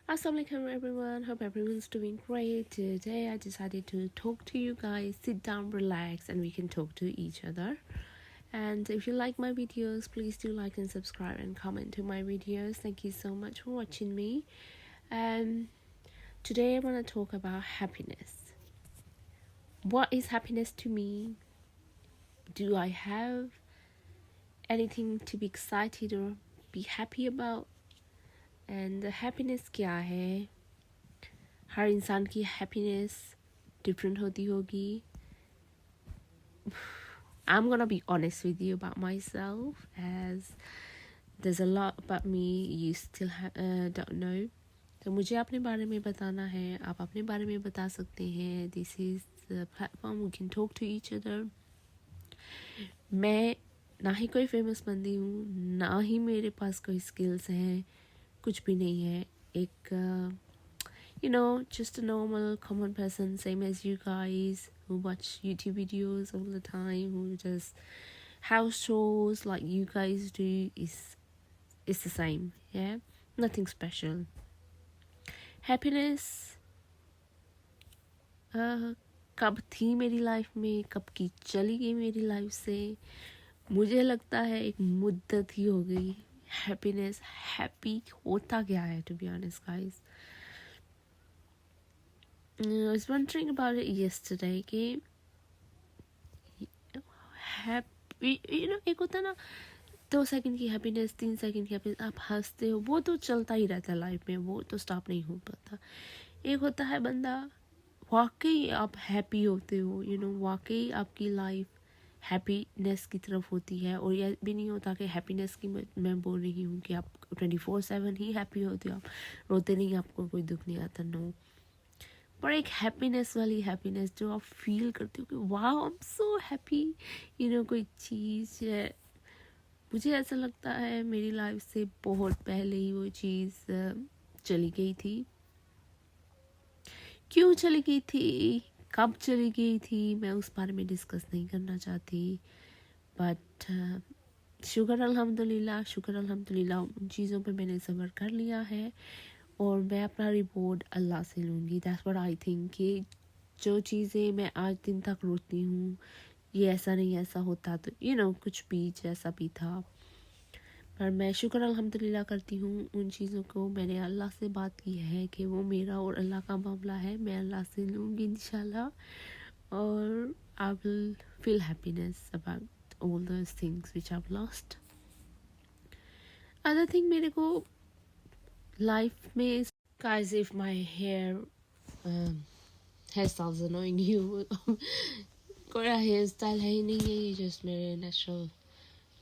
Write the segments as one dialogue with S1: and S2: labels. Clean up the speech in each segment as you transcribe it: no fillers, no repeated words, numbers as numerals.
S1: Assalamualaikum everyone. Hope everyone's doing great. Today I decided to talk to you guys. Sit down, relax, and we can talk to each other. And if you like my videos, please do like and subscribe and comment to my videos. Thank you so much for watching me. And today I want to talk about happiness. What is happiness to me? Do I have anything to be excited or be happy about? And happiness क्या है? हर इंसान की happiness different होती होगी. I'm gonna be honest with you about myself, as there's a lot about me you still don't know. तो मुझे अपने बारे में बताना है, आप अपने बारे में बता सकते हैं. This is the platform we can talk to each other. मैं ना ही कोई फेमस बंदी हूँ, ना ही मेरे पास कोई स्किल्स हैं, कुछ भी नहीं है. एक just a normal common person, same as you guys who watch YouTube videos all the time, who just house chores like you guys do. Is the same, yeah, nothing special. Happiness कब थी मेरी life में, कब की चली गई मेरी life से, मुझे लगता है एक मुद्दत ही हो गई. हैप्पीनेस हैप्पी होता क्या है, to be honest guys. I was wondering about it yesterday कि हैप्पी एक होता ना 2 सेकंड की हैप्पीनेस, 3 सेकंड की हैप्पीनेस, आप हंसते हो, वो तो चलता ही रहता है लाइफ में, वो तो स्टॉप नहीं हो पाता. एक होता है बंदा वाकई आप हैप्पी होते हो, वाकई आपकी लाइफ हैप्पीनेस की तरफ होती है. और यह भी नहीं होता कि हैप्पीनेस की मैं बोल रही हूँ कि आप 24/7 ही हैप्पी होते हो, आप रोते नहीं, आपको कोई दुख नहीं आता, नो. पर एक हैप्पीनेस वाली हैप्पीनेस जो आप फील करते हो कि वाह आई एम सो हैप्पी, कोई चीज़ है. मुझे ऐसा लगता है मेरी लाइफ से बहुत पहले ही वो चीज़ चली गई थी. क्यों चली गई थी, कब चली गई थी, मैं उस बारे में डिस्कस नहीं करना चाहती. बट शुक्र अल्हम्दुलिल्लाह उन चीज़ों पे मैंने सब्र कर लिया है और मैं अपना रिपोर्ट अल्लाह से लूँगी. दैट्स व्हाट आई थिंक कि जो चीज़ें मैं आज दिन तक रोती हूँ, ये ऐसा नहीं ऐसा होता तो कुछ भी जैसा भी था, पर मैं शुक्र अल्हम्दुलिल्लाह करती हूँ उन चीज़ों को. मैंने अल्लाह से बात की है कि वो मेरा और अल्लाह का मामला है, मैं अल्लाह से लूँगी इंशाल्लाह, और I will feel happiness about all those things which I have lost. Other thing मेरे को लाइफ में, guys, if my hairstyle is annoying you, कोई हेयर स्टाइल है ही नहीं है, ये जस्ट मेरे नेचुरल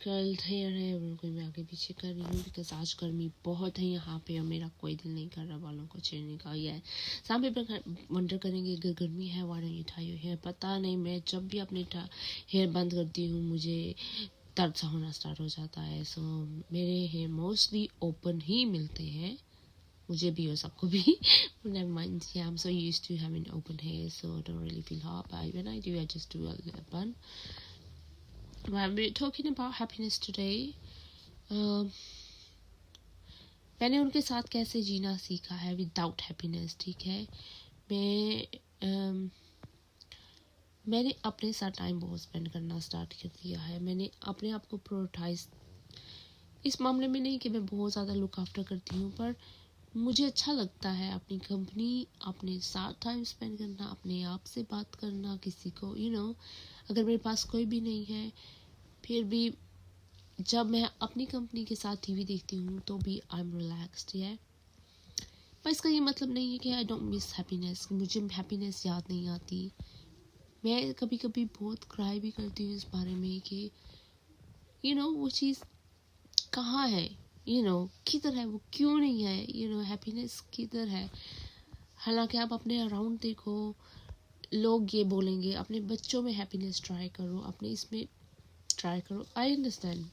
S1: कर्ल्ड हेयर है, उनको मैं आगे पीछे कर रही हूँ बिकॉज आज गर्मी बहुत है यहाँ पे और मेरा कोई दिल नहीं कर रहा बालों को छेड़ने का. ये सामने पर वंडर करेंगे अगर गर्मी है why don't you tie your hair. पता नहीं, मैं जब भी अपने हेयर बंद करती हूँ मुझे दर्द सा होना स्टार्ट हो जाता है. सो मेरे हेयर मोस्टली ओपन ही मिलते हैं, मुझे भी और सबको भी. Never mind, yeah, I'm so used to having open hair, so I don't really feel hot, but when I do, I just do a little bun. Well, we're talking about happiness today. मैंने उनके साथ कैसे जीना सीखा है without happiness, ठीक है. मैंने अपने साथ टाइम बहुत स्पेंड करना स्टार्ट कर दिया है. मैंने अपने आप को प्रायोरिटाइज, इस मामले में नहीं कि मैं बहुत ज़्यादा लुक आफ्टर करती हूँ, पर मुझे अच्छा लगता है अपनी कंपनी, अपने साथ टाइम स्पेंड करना, अपने आप से बात करना, किसी को अगर मेरे पास कोई भी नहीं है, फिर भी जब मैं अपनी कंपनी के साथ टीवी देखती हूँ तो भी आई एम रिलैक्स्ड है. पर इसका ये मतलब नहीं है कि आई डोंट मिस हैप्पीनेस, मुझे हैप्पीनेस याद नहीं आती. मैं कभी कभी बहुत क्राई भी करती हूँ इस बारे में कि वो चीज़ कहाँ है, किधर है, वो क्यों नहीं है, हैप्पीनेस किधर है. हालांकि आप अपने अराउंड देखो, लोग ये बोलेंगे अपने बच्चों में हैप्पीनेस ट्राई करो, अपने इसमें ट्राई करो. आई अंडरस्टैंड,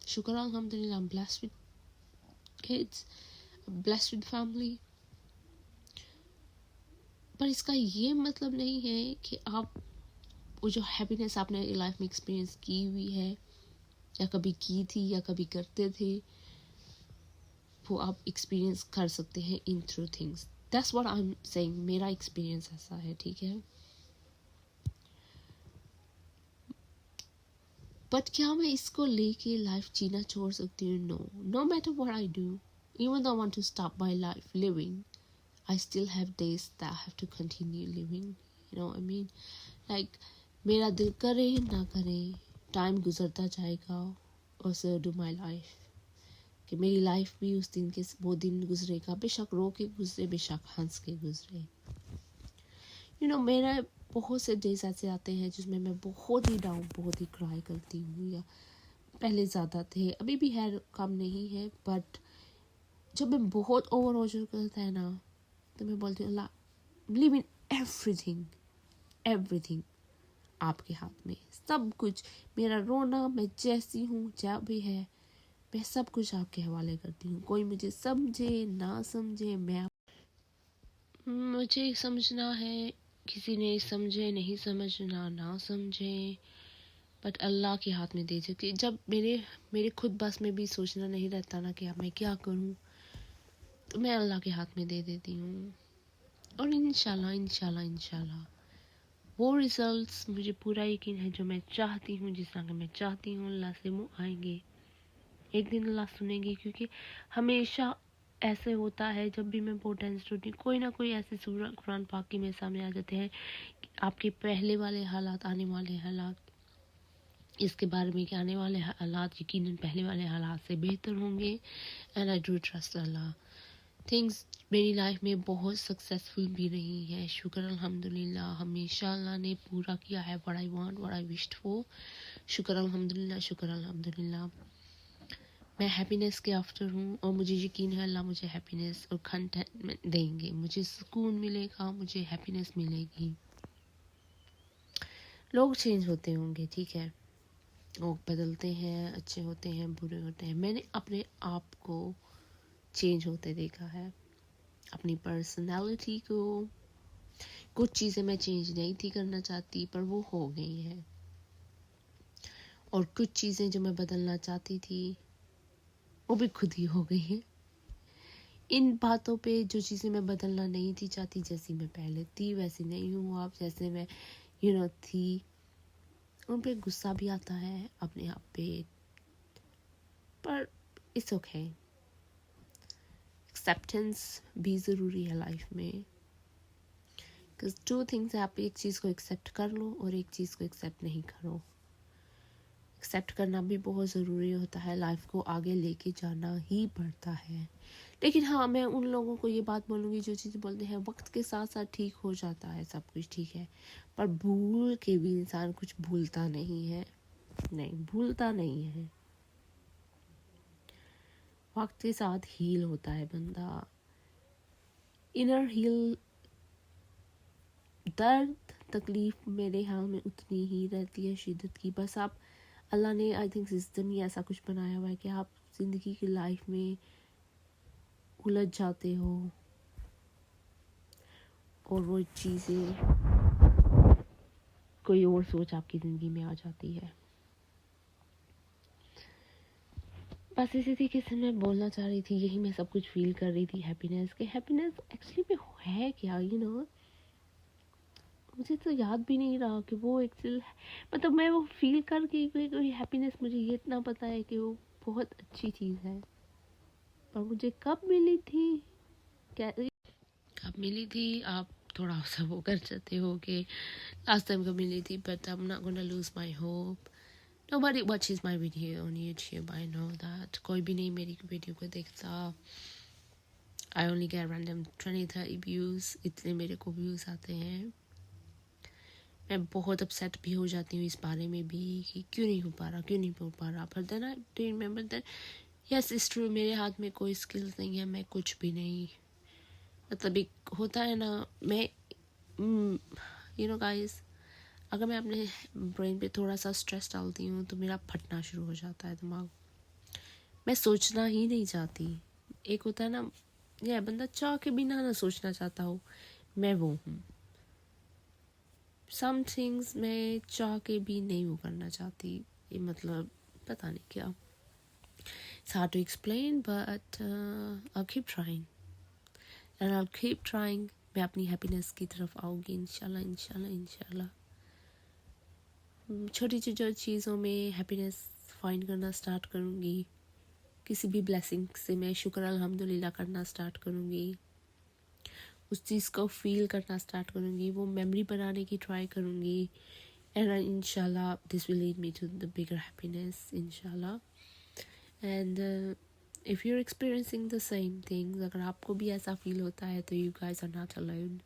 S1: शुक्र अल्हम्दुलिल्लाह, I am blessed with kids, blessed with family, पर इसका ये मतलब नहीं है कि आप वो जो हैप्पीनेस आपने लाइफ में एक्सपीरियंस की हुई है या कभी की थी या कभी करते थे, वो आप एक्सपीरियंस कर सकते हैं in through things. That's what I am saying. मेरा एक्सपीरियंस ऐसा है, ठीक है. बट क्या मैं इसको लेके लाइफ जीना छोड़ सकती हूँ? No. No matter what I do, even though I want to stop my life living, I still have days that I have to continue living. You know what I mean? Like, मेरा दिल करे ना करे, time गुजरता जाएगा और so do my life. कि मेरी लाइफ भी उस दिन के वो दिन गुजरेगा, बेशक रो के गुजरे, बेशक हंस के गुजरे. मेरा बहुत से डेज ऐसे आते हैं जिसमें मैं बहुत ही डाउन, बहुत ही क्राई करती हूँ, या पहले ज़्यादा थे, अभी भी है, कम नहीं है. बट जब मैं बहुत ओवर हो करता है ना, तो मैं बोलती हूँ अल्लाह, बिलीव इन एवरीथिंग. एवरीथिंग आपके हाथ में, सब कुछ. मेरा रोना, मैं जैसी हूँ, जहाँ भी है, मैं सब कुछ आपके हवाले करती हूँ. कोई मुझे समझे ना समझे, मुझे समझना है, किसी ने समझे नहीं समझना ना समझे, बट अल्लाह के हाथ में दे सकती. जब मेरे खुद बस में भी सोचना नहीं रहता ना कि अब मैं क्या करूं, तो मैं अल्लाह के हाथ में दे देती हूँ. और इंशाल्लाह वो रिजल्ट्स, मुझे पूरा यकीन है, जो मैं चाहती हूँ, जिस तरह के मैं चाहती हूँ, अल्लाह से वो आएंगे. एक दिन अल्लाह सुनेंगे, क्योंकि हमेशा ऐसे होता है, जब भी मैं बहुत टेंस होती हूँ, कोई ना कोई ऐसे सूरह कुरान पाक की मेरे सामने आ जाते हैं कि आपके पहले वाले हालात, आने वाले हालात, इसके बारे में कि आने वाले हालात यकीनन पहले वाले हालात से बेहतर होंगे. And I do trust Allah. Things मेरी लाइफ में बहुत सक्सेसफुल भी रही है, शुक्र अल्हम्दुलिल्लाह. हमेशा अल्लाह ने पूरा किया है what I want, what I wished for. शुक्र अल्हम्दुलिल्लाह, शुक्र अल्हम्दुलिल्लाह. मैं हैप्पीनेस के आफ्टर हूँ, और मुझे यकीन है अल्लाह मुझे हैप्पीनेस और कंटेंटमेंट देंगे. मुझे सुकून मिलेगा, मुझे हैप्पीनेस मिलेगी. लोग चेंज होते होंगे, ठीक है, लोग बदलते हैं, अच्छे होते हैं, बुरे होते हैं. मैंने अपने आप को चेंज होते देखा है, अपनी पर्सनालिटी को. कुछ चीज़ें मैं चेंज नहीं थी करना चाहती, पर वो हो गई हैं. और कुछ चीज़ें जो मैं बदलना चाहती थी, वो भी खुद ही हो गई हैं. इन बातों पे, जो चीज़ें मैं बदलना नहीं थी चाहती, जैसी मैं पहले थी वैसी नहीं हूँ अब, जैसे मैं थी, उन पे गुस्सा भी आता है अपने आप पे. पर इट्स ओके. एक्सेप्टेंस भी ज़रूरी है लाइफ में. बिकॉज टू थिंग्स है, आप एक चीज़ को एक्सेप्ट कर लो और एक चीज़ को एक्सेप्ट नहीं करो. एक्सेप्ट करना भी बहुत ज़रूरी होता है, लाइफ को आगे लेके जाना ही पड़ता है. लेकिन हाँ, मैं उन लोगों को ये बात बोलूँगी जो चीज़ बोलते हैं वक्त के साथ साथ ठीक हो जाता है, सब कुछ ठीक है, पर भूल के भी इंसान कुछ भूलता नहीं है. नहीं, भूलता नहीं है. वक्त के साथ हील होता है बंदा. Inner heal. दर्द तकलीफ मेरे हाल में उतनी ही रहती है, शिद्दत की. बस आप, अल्लाह ने आई थिंक सिस्टम ही ऐसा कुछ बनाया हुआ है कि आप ज़िंदगी की लाइफ में उलझ जाते हो, और वो चीज़ें, कोई और सोच आपकी ज़िंदगी में आ जाती है. बस इसी तरीके से मैं बोलना चाह रही थी, यही मैं सब कुछ फील कर रही थी हैप्पीनेस के. हैप्पीनेस एक्चुअली में है क्या, मुझे तो याद भी नहीं रहा कि वो एक्चुअल, मतलब मैं वो फील कर कि हैप्पीनेस, मुझे ये इतना पता है कि वो बहुत अच्छी चीज़ है. पर मुझे कब मिली थी, क्या कब मिली थी, आप थोड़ा सा वो कर सकते हो कि लास्ट टाइम कब मिली थी. But I am not gonna lose my hope. Nobody watches my video on YouTube. I know that. कोई भी नहीं मेरी वीडियो को देखता. I only get random 20-30 views. इतने मेरे को व्यूज़ आते हैं. मैं बहुत अपसेट भी हो जाती हूँ इस बारे में भी कि क्यों नहीं हो पा रहा. पर then I do remember that yes it's true, मेरे हाथ में कोई स्किल्स नहीं है, मैं कुछ भी नहीं. मतलब एक होता है ना, मैं गाइस, अगर मैं अपने ब्रेन पे थोड़ा सा स्ट्रेस डालती हूँ तो मेरा फटना शुरू हो जाता है दिमाग. मैं सोचना ही नहीं चाहती. एक होता है ना, यह बंदा चाह के बिना ना सोचना चाहता हो, मैं वो हूँ. सम थिंग्स मैं चाह के भी नहीं वो करना चाहती. ये मतलब पता नहीं क्या. It's hard to explain, but I'll keep trying. And I'll keep trying. मैं अपनी happiness की तरफ आऊँगी इंशाल्लाह इंशाल्लाह इंशाल्लाह. छोटी छोटी चीज़ों में हैप्पीनेस फाइंड करना स्टार्ट करूँगी. किसी भी ब्लेसिंग से मैं शुक्र अल्हम्दुलिल्लाह करना स्टार्ट करूँगी. उस चीज़ को फील करना स्टार्ट करूँगी. वो मेमोरी बनाने की ट्राई करूँगी. एंड इंशाल्लाह this will lead me to the bigger happiness इंशाल्लाह. And if you are experiencing the same things, अगर आपको भी ऐसा फील होता है तो you guys are not alone.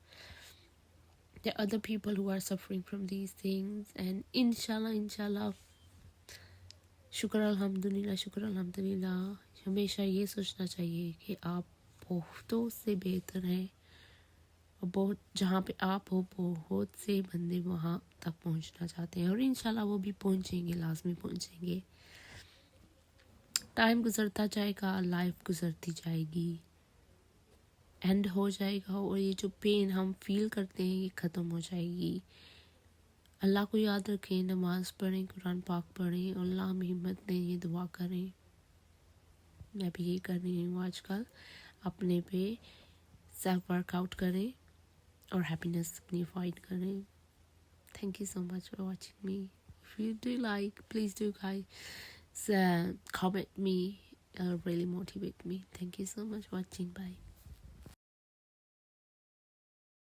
S1: There are other people who are suffering from these things, and inshallah शुक्र अल्हम्दुलिल्लाह हमेशा ये सोचना चाहिए कि आप बहुतों से बेहतर हैं और बहुत जहाँ पे आप हो बहुत से बंदे वहाँ तक पहुँचना चाहते हैं और इंशाल्लाह वो भी पहुँचेंगे, लाजमी पहुँचेंगे. टाइम गुजरता जाएगा, लाइफ गुजरती जाएगी, एंड हो जाएगा और ये जो पेन हम फील करते हैं ये ख़त्म हो जाएगी. अल्लाह को याद रखें, नमाज़ पढ़ें, कुरान पाक पढ़ें और अल्लाह में हिम्मत दें, ये दुआ करें. मैं भी ये कर रही हूँ आजकल. अपने पे सेल्फ वर्कआउट करें और हैप्पीनेस अपनी फाइंड करें. Thank you so much for watching me. If you do like, please do guys comment me, really motivate me. Thank you so much for watching. Bye.